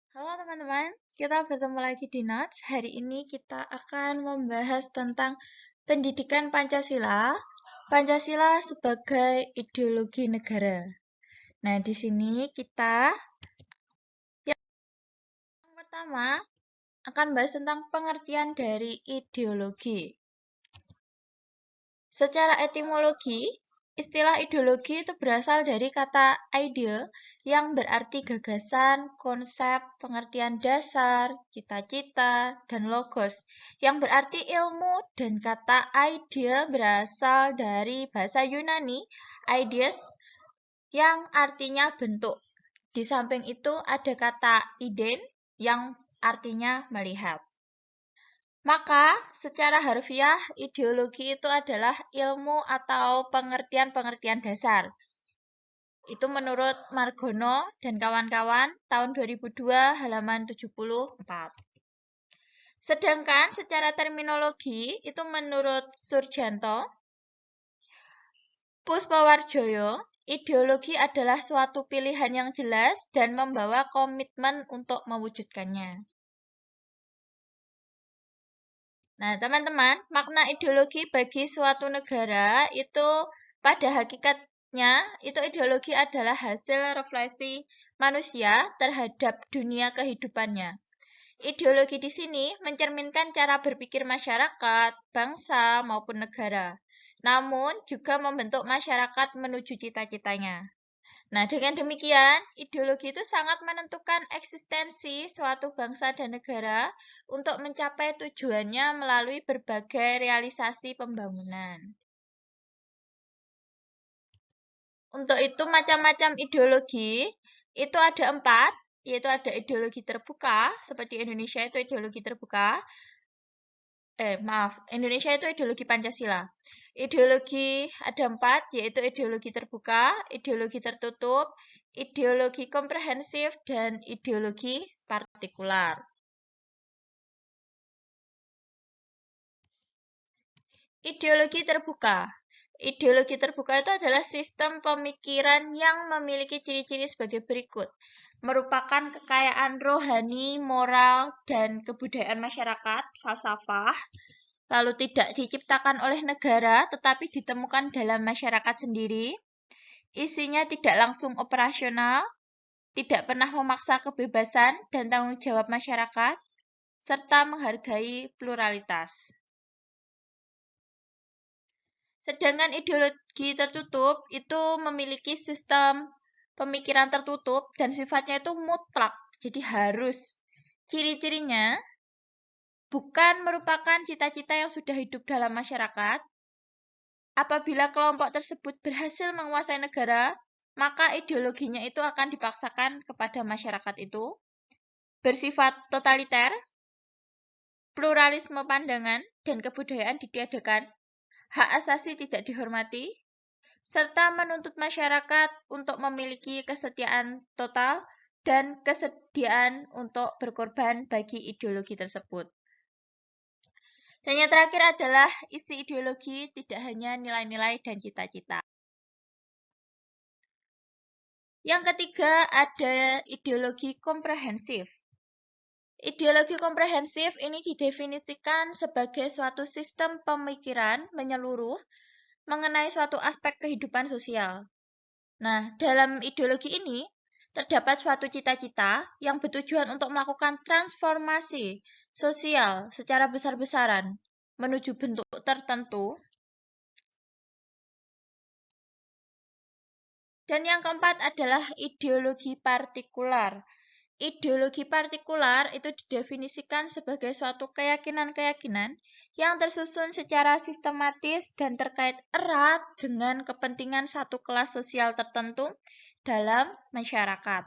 Halo teman-teman, kita bertemu lagi di Notes. Hari ini kita akan membahas tentang pendidikan Pancasila. Pancasila sebagai ideologi negara. Nah, di sini kita yang pertama akan bahas tentang pengertian dari ideologi. Secara etimologi, istilah ideologi itu berasal dari kata ide yang berarti gagasan, konsep, pengertian dasar, cita-cita, dan logos yang berarti ilmu, dan kata idea berasal dari bahasa Yunani eidos yang artinya bentuk. Di samping itu ada kata iden yang artinya melihat. Maka, secara harfiah, ideologi itu adalah ilmu atau pengertian-pengertian dasar. Itu menurut Margono dan kawan-kawan tahun 2002 halaman 74. Sedangkan secara terminologi itu menurut Surjanto, Puspawarjoyo, ideologi adalah suatu pilihan yang jelas dan membawa komitmen untuk mewujudkannya. Nah, teman-teman, makna ideologi bagi suatu negara itu pada hakikatnya itu ideologi adalah hasil refleksi manusia terhadap dunia kehidupannya. Ideologi di sini mencerminkan cara berpikir masyarakat, bangsa, maupun negara. Namun juga membentuk masyarakat menuju cita-citanya. Nah, dengan demikian, ideologi itu sangat menentukan eksistensi suatu bangsa dan negara untuk mencapai tujuannya melalui berbagai realisasi pembangunan. Untuk itu, macam-macam ideologi itu ada 4, yaitu ada ideologi terbuka, seperti Indonesia itu ideologi terbuka. Indonesia itu ideologi Pancasila. Ideologi ada 4, yaitu ideologi terbuka, ideologi tertutup, ideologi komprehensif, dan ideologi partikular. Ideologi terbuka. Ideologi terbuka itu adalah sistem pemikiran yang memiliki ciri-ciri sebagai berikut. Merupakan kekayaan rohani, moral, dan kebudayaan masyarakat, falsafah, lalu tidak diciptakan oleh negara tetapi ditemukan dalam masyarakat sendiri. Isinya tidak langsung operasional, tidak pernah memaksa kebebasan dan tanggung jawab masyarakat, serta menghargai pluralitas. Sedangkan ideologi tertutup itu memiliki sistem pemikiran tertutup dan sifatnya itu mutlak, jadi harus. Ciri-cirinya bukan merupakan cita-cita yang sudah hidup dalam masyarakat. Apabila kelompok tersebut berhasil menguasai negara, maka ideologinya itu akan dipaksakan kepada masyarakat itu. Bersifat totaliter, pluralisme pandangan dan kebudayaan ditiadakan, hak asasi tidak dihormati, serta menuntut masyarakat untuk memiliki kesetiaan total dan kesediaan untuk berkorban bagi ideologi tersebut. Dan yang terakhir adalah isi ideologi tidak hanya nilai-nilai dan cita-cita. Yang ketiga ada ideologi komprehensif. Ideologi komprehensif ini didefinisikan sebagai suatu sistem pemikiran menyeluruh mengenai suatu aspek kehidupan sosial. Nah, dalam ideologi ini terdapat suatu cita-cita yang bertujuan untuk melakukan transformasi sosial secara besar-besaran menuju bentuk tertentu. Dan yang keempat adalah ideologi partikular. Ideologi partikular itu didefinisikan sebagai suatu keyakinan-keyakinan yang tersusun secara sistematis dan terkait erat dengan kepentingan satu kelas sosial tertentu dalam masyarakat.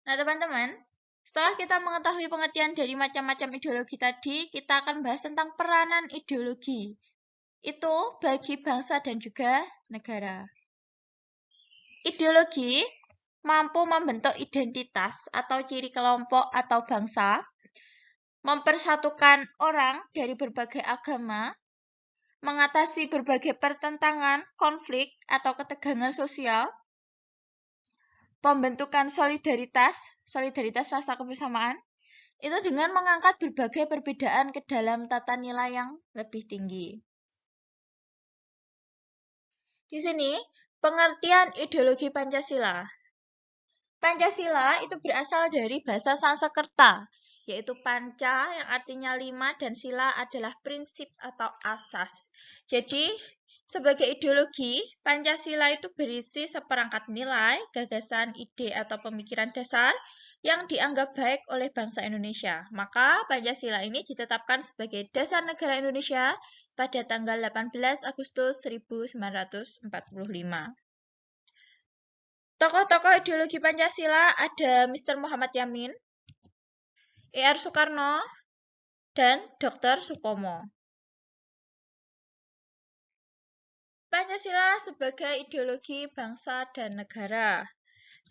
Nah, teman-teman, setelah kita mengetahui pengertian dari macam-macam ideologi tadi, kita akan bahas tentang peranan ideologi. Itu bagi bangsa dan juga negara. Ideologi mampu membentuk identitas atau ciri kelompok atau bangsa, mempersatukan orang dari berbagai agama, mengatasi berbagai pertentangan, konflik, atau ketegangan sosial, pembentukan solidaritas rasa kebersamaan, itu dengan mengangkat berbagai perbedaan ke dalam tata nilai yang lebih tinggi. Di sini, pengertian ideologi Pancasila. Pancasila itu berasal dari bahasa Sanskerta, yaitu panca yang artinya 5 dan sila adalah prinsip atau asas. Jadi, sebagai ideologi, Pancasila itu berisi seperangkat nilai, gagasan, ide, atau pemikiran dasar yang dianggap baik oleh bangsa Indonesia. Maka Pancasila ini ditetapkan sebagai dasar negara Indonesia pada tanggal 18 Agustus 1945. Tokoh-tokoh ideologi Pancasila ada Mr. Muhammad Yamin, E.R. Soekarno, dan Dr. Supomo. Pancasila sebagai ideologi bangsa dan negara.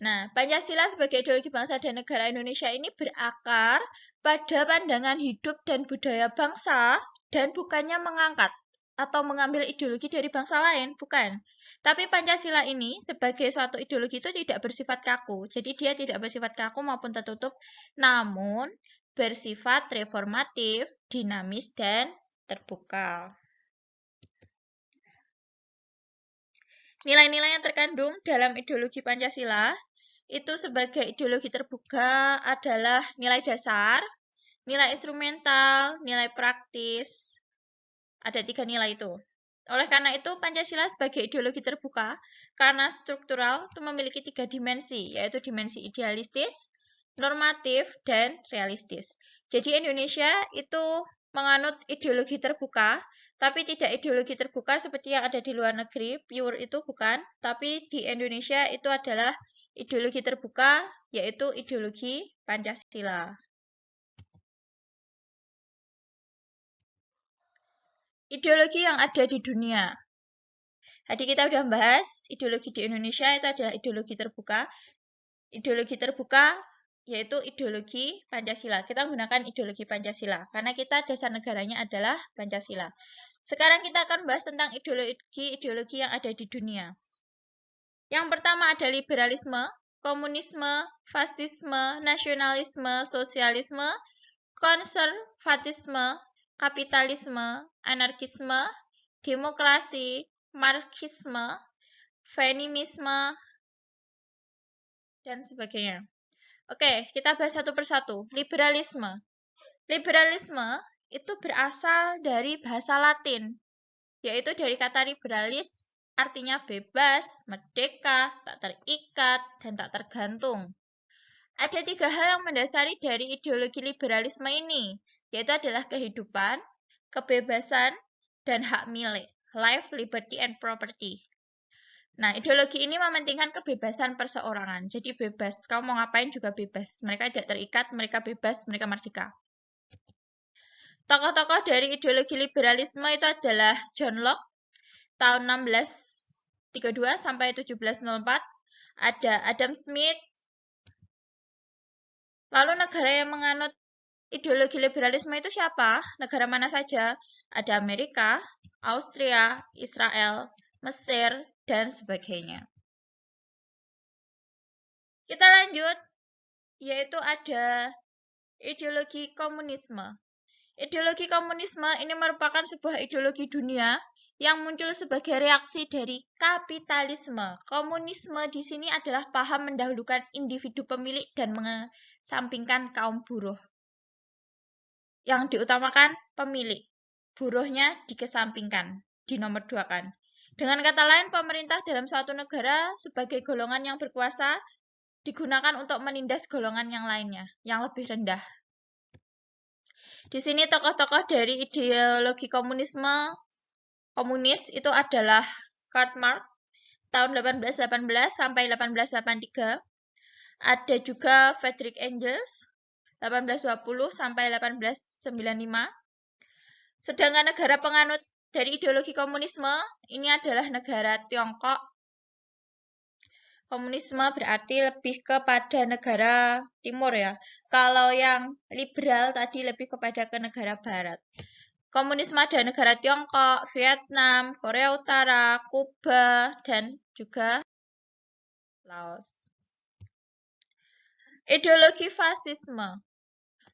Nah, Pancasila sebagai ideologi bangsa dan negara Indonesia ini berakar pada pandangan hidup dan budaya bangsa dan bukannya mengangkat atau mengambil ideologi dari bangsa lain, bukan. Tapi Pancasila ini sebagai suatu ideologi itu tidak bersifat kaku. Jadi dia tidak bersifat kaku maupun tertutup, namun bersifat reformatif, dinamis, dan terbuka. Nilai-nilai yang terkandung dalam ideologi Pancasila itu sebagai ideologi terbuka adalah nilai dasar, nilai instrumental, nilai praktis. Ada 3 nilai itu. Oleh karena itu, Pancasila sebagai ideologi terbuka karena struktural itu memiliki 3 dimensi, yaitu dimensi idealistis, normatif, dan realistis. Jadi Indonesia itu menganut ideologi terbuka, tapi tidak ideologi terbuka seperti yang ada di luar negeri, pure itu bukan, tapi di Indonesia itu adalah ideologi terbuka, yaitu ideologi Pancasila. Ideologi yang ada di dunia. Tadi kita sudah membahas ideologi di Indonesia itu adalah ideologi terbuka. Ideologi terbuka yaitu ideologi Pancasila. Kita menggunakan ideologi Pancasila karena kita dasar negaranya adalah Pancasila. Sekarang kita akan bahas tentang ideologi-ideologi yang ada di dunia. Yang pertama ada liberalisme, komunisme, fasisme, nasionalisme, sosialisme, konservatisme, kapitalisme, anarkisme, demokrasi, marxisme, feminisme, dan sebagainya. Oke, kita bahas satu persatu. Liberalisme. Liberalisme itu berasal dari bahasa Latin, yaitu dari kata liberalis, artinya bebas, merdeka, tak terikat, dan tak tergantung. Ada 3 hal yang mendasari dari ideologi liberalisme ini, yaitu adalah kehidupan, kebebasan, dan hak milik, life, liberty, and property. Nah, ideologi ini mementingkan kebebasan perseorangan. Jadi bebas, kamu mau ngapain juga bebas. Mereka tidak terikat, mereka bebas, mereka merdeka. Tokoh-tokoh dari ideologi liberalisme itu adalah John Locke, tahun 1632 sampai 1704. Ada Adam Smith. Lalu negara yang menganut ideologi liberalisme itu siapa? Negara mana saja? Ada Amerika, Austria, Israel, Mesir, dan sebagainya. Kita lanjut, yaitu ada ideologi komunisme. Ideologi komunisme ini merupakan sebuah ideologi dunia yang muncul sebagai reaksi dari kapitalisme. Komunisme di sini adalah paham mendahulukan individu pemilik dan mengesampingkan kaum buruh. Yang diutamakan pemilik, buruhnya dikesampingkan, dinomorduakan. Dengan kata lain, pemerintah dalam suatu negara sebagai golongan yang berkuasa digunakan untuk menindas golongan yang lainnya, yang lebih rendah. Di sini tokoh-tokoh dari ideologi komunis itu adalah Karl Marx tahun 1818 sampai 1883. Ada juga Friedrich Engels 1820 sampai 1895. Sedangkan negara penganut dari ideologi komunisme ini adalah negara Tiongkok. Komunisme berarti lebih kepada negara timur ya. Kalau yang liberal tadi lebih kepada ke negara barat. Komunisme ada negara Tiongkok, Vietnam, Korea Utara, Kuba, dan juga Laos. Ideologi fasisme.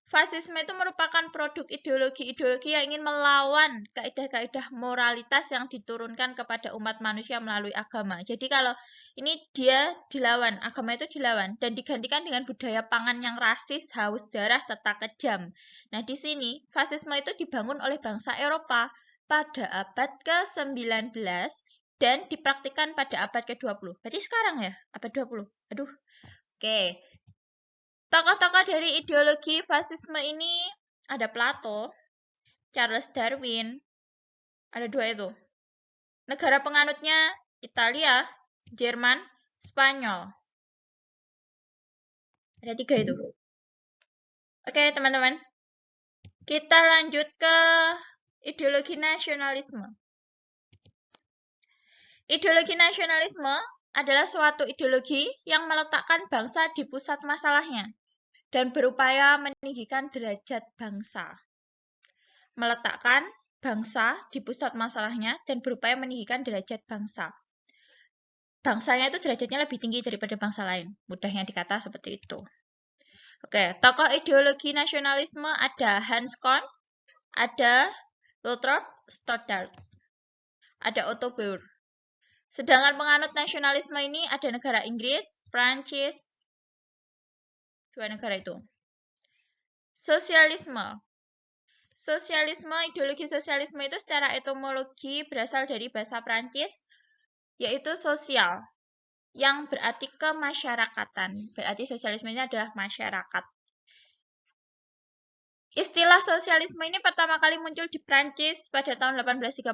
Fasisme itu merupakan produk ideologi-ideologi yang ingin melawan kaidah-kaidah moralitas yang diturunkan kepada umat manusia melalui agama. Jadi kalau ini dia dilawan, agama itu dilawan dan digantikan dengan budaya pangan yang rasis, haus darah, serta kejam. Nah, di sini fasisme itu dibangun oleh bangsa Eropa pada abad ke-19 dan dipraktikkan pada abad ke-20. Berarti sekarang ya, abad 20. Aduh. Oke. Tokoh-tokoh dari ideologi fasisme ini ada Plato, Charles Darwin, ada dua itu. Negara penganutnya Italia, Jerman, Spanyol. Ada tiga itu. Oke, teman-teman. Kita lanjut ke ideologi nasionalisme. Ideologi nasionalisme adalah suatu ideologi yang meletakkan bangsa di pusat masalahnya dan berupaya meninggikan derajat bangsa. Meletakkan bangsa di pusat masalahnya dan berupaya meninggikan derajat bangsa. Bangsanya itu derajatnya lebih tinggi daripada bangsa lain. Mudahnya dikata seperti itu. Oke, tokoh ideologi nasionalisme ada Hans Kohn, ada Lothrop Stoddard, ada Otto Bauer. Sedangkan penganut nasionalisme ini ada negara Inggris, Prancis, dua negara itu. Sosialisme. Ideologi sosialisme itu secara etimologi berasal dari bahasa Prancis, yaitu sosial, yang berarti kemasyarakatan. Berarti sosialisme ini adalah masyarakat. Istilah sosialisme ini pertama kali muncul di Prancis pada tahun 1830.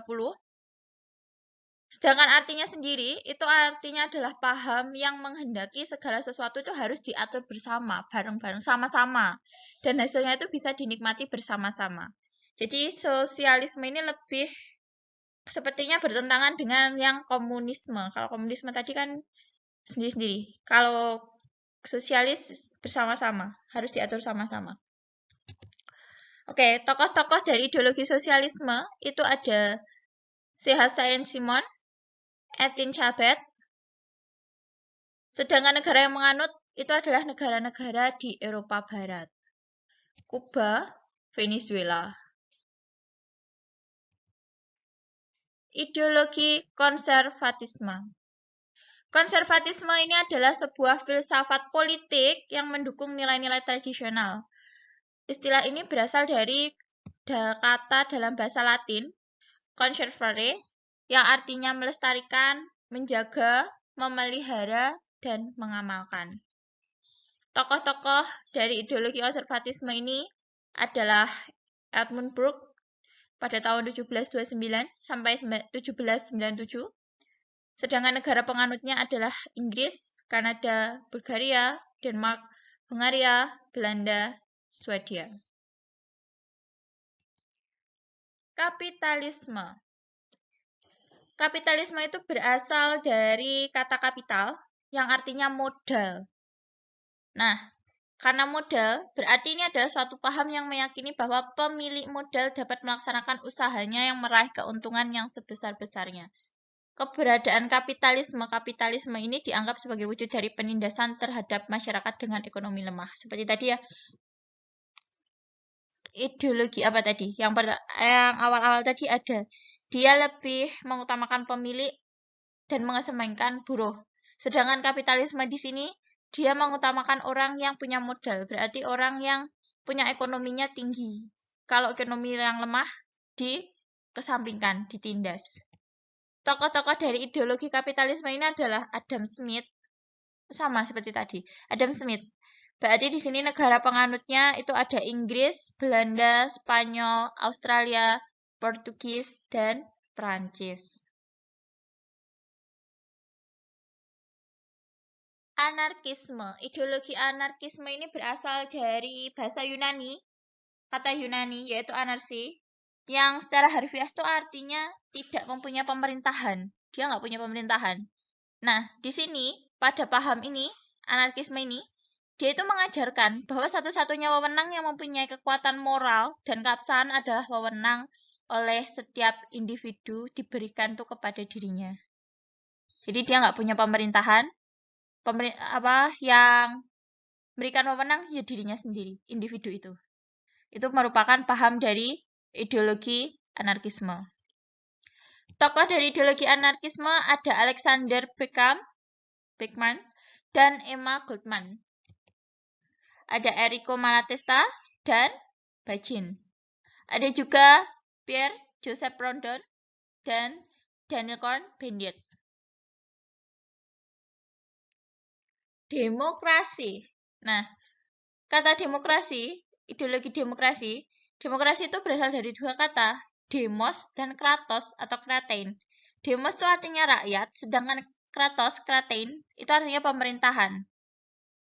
Sedangkan artinya sendiri, itu artinya adalah paham yang menghendaki segala sesuatu itu harus diatur bersama, bareng-bareng, sama-sama. Dan hasilnya itu bisa dinikmati bersama-sama. Jadi sosialisme ini lebih sepertinya bertentangan dengan yang komunisme. Kalau komunisme tadi kan sendiri-sendiri. Kalau sosialis bersama-sama, harus diatur sama-sama. Oke, tokoh-tokoh dari ideologi sosialisme itu ada C.H. Saint-Simon, Etienne Chabet. Sedangkan negara yang menganut itu adalah negara-negara di Eropa Barat. Kuba, Venezuela. Ideologi konservatisme. Konservatisme ini adalah sebuah filsafat politik yang mendukung nilai-nilai tradisional. Istilah ini berasal dari kata dalam bahasa Latin, conservare, yang artinya melestarikan, menjaga, memelihara, dan mengamalkan. Tokoh-tokoh dari ideologi konservatisme ini adalah Edmund Burke pada tahun 1729 sampai 1797. Sedangkan negara penganutnya adalah Inggris, Kanada, Bulgaria, Denmark, Hungaria, Belanda, Swedia. Kapitalisme. Kapitalisme itu berasal dari kata kapital yang artinya modal. Nah, karena modal, berarti ini adalah suatu paham yang meyakini bahwa pemilik modal dapat melaksanakan usahanya yang meraih keuntungan yang sebesar-besarnya. Keberadaan kapitalisme ini dianggap sebagai wujud dari penindasan terhadap masyarakat dengan ekonomi lemah. Seperti tadi ya, ideologi apa tadi? Yang awal-awal tadi ada. Dia lebih mengutamakan pemilik dan mengesampingkan buruh. Sedangkan kapitalisme di sini, dia mengutamakan orang yang punya modal. Berarti orang yang punya ekonominya tinggi. Kalau ekonomi yang lemah, dikesampingkan, ditindas. Tokoh-tokoh dari ideologi kapitalisme ini adalah Adam Smith. Sama seperti tadi. Adam Smith. Berarti di sini negara penganutnya itu ada Inggris, Belanda, Spanyol, Australia, Portugis, dan Prancis. Anarkisme. Ideologi anarkisme ini berasal dari bahasa Yunani, kata Yunani yaitu anarsi, yang secara harfiah itu artinya tidak mempunyai pemerintahan. Dia nggak punya pemerintahan. Nah, di sini pada paham ini, anarkisme ini, dia itu mengajarkan bahwa satu-satunya wewenang yang mempunyai kekuatan moral dan keabsahan adalah wewenang oleh setiap individu diberikan tuh kepada dirinya. Jadi dia nggak punya pemerintahan, yang memberikan wewenang ya dirinya sendiri, individu itu. Itu merupakan paham dari ideologi anarkisme. Tokoh dari ideologi anarkisme ada Alexander Beckman dan Emma Goldman. Ada Enrico Malatesta dan Bachin. Ada juga Pierre Joseph Proudhon dan Daniel Cohn-Bendit. Demokrasi. Nah, kata demokrasi, ideologi demokrasi itu berasal dari dua kata, demos dan kratos atau kratein. Demos itu artinya rakyat, sedangkan kratein itu artinya pemerintahan.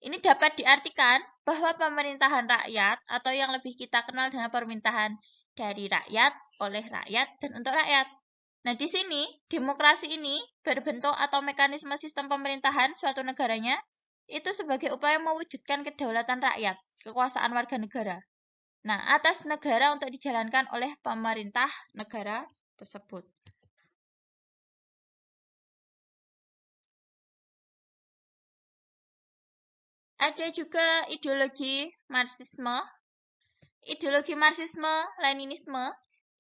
Ini dapat diartikan bahwa pemerintahan rakyat atau yang lebih kita kenal dengan pemerintahan dari rakyat, oleh rakyat, dan untuk rakyat. Nah, di sini demokrasi ini berbentuk atau mekanisme sistem pemerintahan suatu negaranya itu sebagai upaya mewujudkan kedaulatan rakyat, kekuasaan warga negara. Nah, atas negara untuk dijalankan oleh pemerintah negara tersebut. Ada juga ideologi Marxisme. Ideologi Marxisme-Leninisme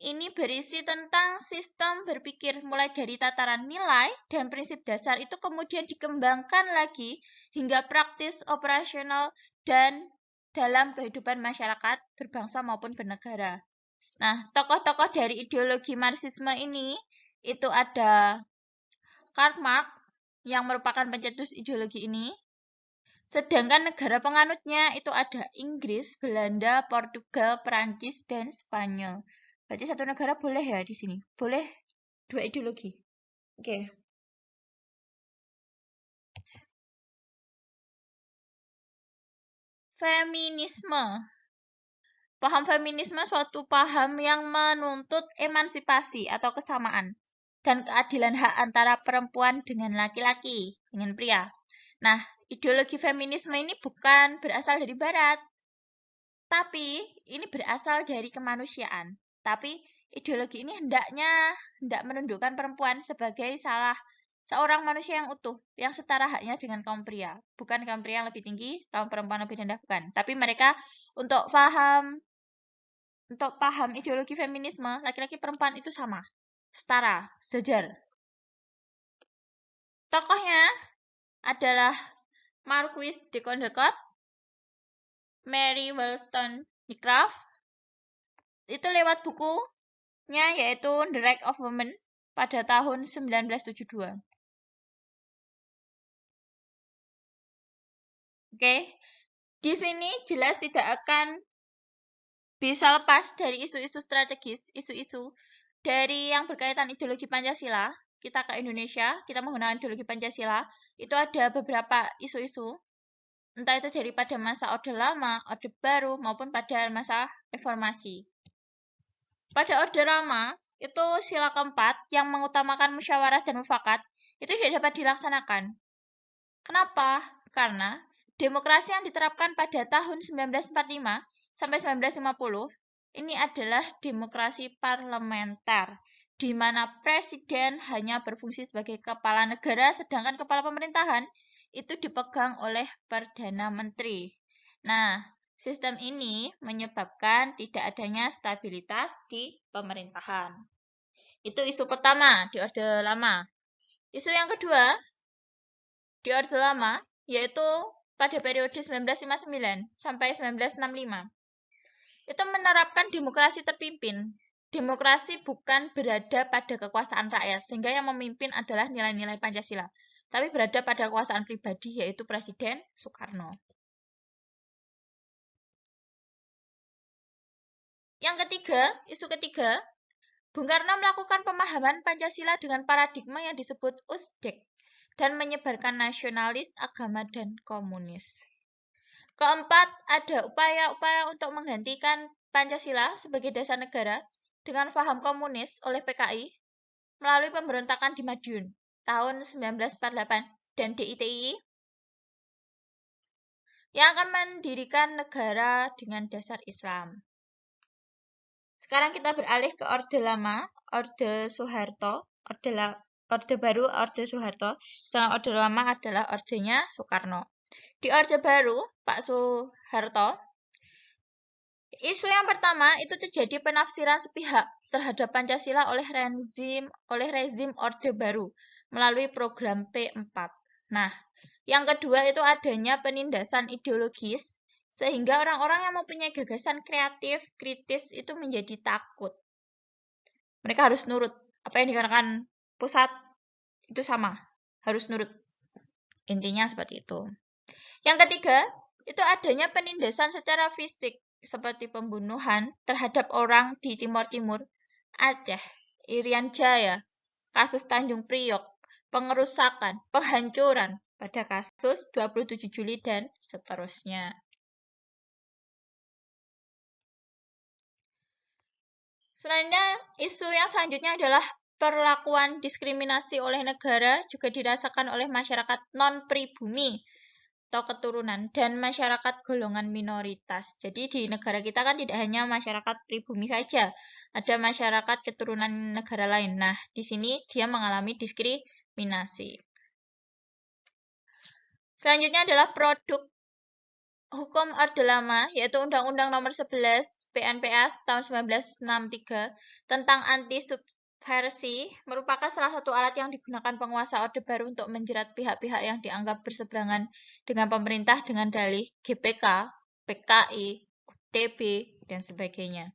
ini berisi tentang sistem berpikir mulai dari tataran nilai dan prinsip dasar itu kemudian dikembangkan lagi hingga praktis, operasional, dan dalam kehidupan masyarakat berbangsa maupun bernegara. Nah, tokoh-tokoh dari ideologi Marxisme ini itu ada Karl Marx yang merupakan pencetus ideologi ini. Sedangkan negara penganutnya itu ada Inggris, Belanda, Portugal, Perancis, dan Spanyol. Berarti satu negara boleh ya di sini? Boleh dua ideologi. Oke. Feminisme. Paham feminisme suatu paham yang menuntut emansipasi atau kesamaan dan keadilan hak antara perempuan dengan laki-laki, dengan pria. Nah, ideologi feminisme ini bukan berasal dari barat, tapi ini berasal dari kemanusiaan. Tapi ideologi ini hendak menundukkan perempuan sebagai seorang manusia yang utuh, yang setara haknya dengan kaum pria. Bukan kaum pria yang lebih tinggi, kaum perempuan lebih rendah, bukan. Tapi mereka untuk paham ideologi feminisme, laki-laki perempuan itu sama, setara, sejajar. Tokohnya adalah Marquis de Condorcet, Mary Wollstonecraft, itu lewat bukunya yaitu The Right of Women pada tahun 1972. Oke, di sini jelas tidak akan bisa lepas dari isu-isu strategis, isu-isu dari yang berkaitan ideologi Pancasila. Kita ke Indonesia, kita menggunakan ideologi Pancasila, itu ada beberapa isu-isu, entah itu daripada masa Orde Lama, Orde Baru, maupun pada masa Reformasi. Pada Orde Lama, itu sila keempat yang mengutamakan musyawarah dan mufakat, itu tidak dapat dilaksanakan. Kenapa? Karena demokrasi yang diterapkan pada tahun 1945 sampai 1950 ini adalah demokrasi parlementer, di mana presiden hanya berfungsi sebagai kepala negara, sedangkan kepala pemerintahan itu dipegang oleh Perdana Menteri. Nah, sistem ini menyebabkan tidak adanya stabilitas di pemerintahan. Itu isu pertama di Orde Lama. Isu yang kedua di Orde Lama yaitu pada periode 1959 sampai 1965. Itu menerapkan demokrasi terpimpin. Demokrasi bukan berada pada kekuasaan rakyat, sehingga yang memimpin adalah nilai-nilai Pancasila, tapi berada pada kekuasaan pribadi, yaitu Presiden Soekarno. Yang ketiga, isu ketiga, Bung Karno melakukan pemahaman Pancasila dengan paradigma yang disebut USDEK dan menyebarkan nasionalis, agama, dan komunis. Keempat, ada upaya-upaya untuk menggantikan Pancasila sebagai dasar negara dengan paham komunis oleh PKI melalui pemberontakan di Madiun tahun 1948 dan DITI yang akan mendirikan negara dengan dasar Islam. Sekarang kita beralih ke Orde Lama, Orde Soeharto, Orde Baru, Orde Soeharto, sedangkan Orde Lama adalah Ordenya Soekarno. Di Orde Baru, Pak Soeharto, isu yang pertama itu terjadi penafsiran sepihak terhadap Pancasila oleh rezim Orde Baru melalui program P4. Nah, yang kedua itu adanya penindasan ideologis sehingga orang-orang yang mempunyai gagasan kreatif, kritis itu menjadi takut. Mereka harus nurut. Apa yang dikatakan pusat itu sama, harus nurut. Intinya seperti itu. Yang ketiga, itu adanya penindasan secara fisik seperti pembunuhan terhadap orang di Timur Timur, Aceh, Irian Jaya, kasus Tanjung Priok, pengerusakan, penghancuran pada kasus 27 Juli dan seterusnya. Selanjutnya, isu yang selanjutnya adalah perlakuan diskriminasi oleh negara juga dirasakan oleh masyarakat non-pribumi atau keturunan dan masyarakat golongan minoritas. Jadi di negara kita kan tidak hanya masyarakat pribumi saja, ada masyarakat keturunan negara lain. Nah, di sini dia mengalami diskriminasi. Selanjutnya adalah produk hukum Orde Lama, yaitu Undang-Undang Nomor 11 PNPS tahun 1963 tentang anti-subversi, merupakan salah satu alat yang digunakan penguasa Orde Baru untuk menjerat pihak-pihak yang dianggap berseberangan dengan pemerintah dengan dalih GPK, PKI, UTB, dan sebagainya.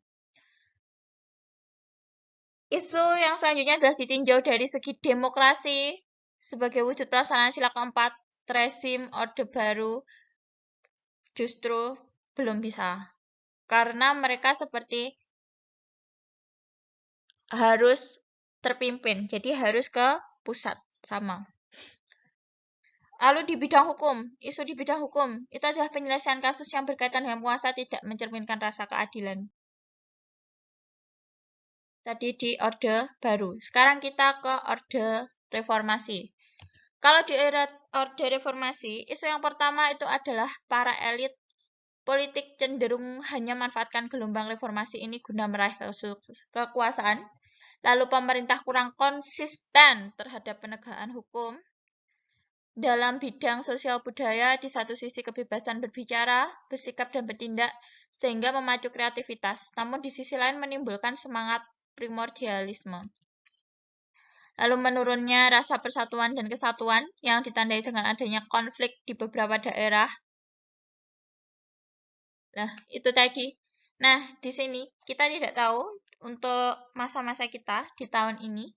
Isu yang selanjutnya adalah ditinjau dari segi demokrasi sebagai wujud pelaksanaan sila keempat rezim Orde Baru justru belum bisa. Karena mereka seperti harus terpimpin, jadi harus ke pusat sama. Lalu di bidang hukum, isu di bidang hukum itu adalah penyelesaian kasus yang berkaitan dengan penguasa tidak mencerminkan rasa keadilan. Tadi di Orde Baru. Sekarang kita ke Orde Reformasi. Kalau di era Orde Reformasi, isu yang pertama itu adalah para elit politik cenderung hanya manfaatkan gelombang reformasi ini guna meraih kekuasaan. Lalu pemerintah kurang konsisten terhadap penegakan hukum. Dalam bidang sosial budaya, di satu sisi kebebasan berbicara, bersikap, dan bertindak, sehingga memacu kreativitas. Namun di sisi lain menimbulkan semangat primordialisme. Lalu menurunnya rasa persatuan dan kesatuan yang ditandai dengan adanya konflik di beberapa daerah. Nah, itu tadi. Nah, di sini kita tidak tahu untuk masa-masa kita di tahun ini,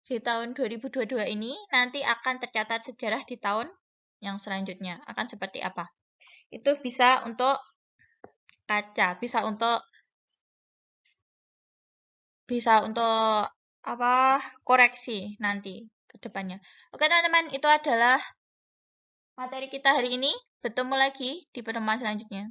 di tahun 2022 ini, nanti akan tercatat sejarah di tahun yang selanjutnya. Akan seperti apa? Itu bisa untuk kaca, bisa untuk apa koreksi nanti ke depannya. Oke teman-teman, itu adalah materi kita hari ini. Bertemu lagi di pertemuan selanjutnya.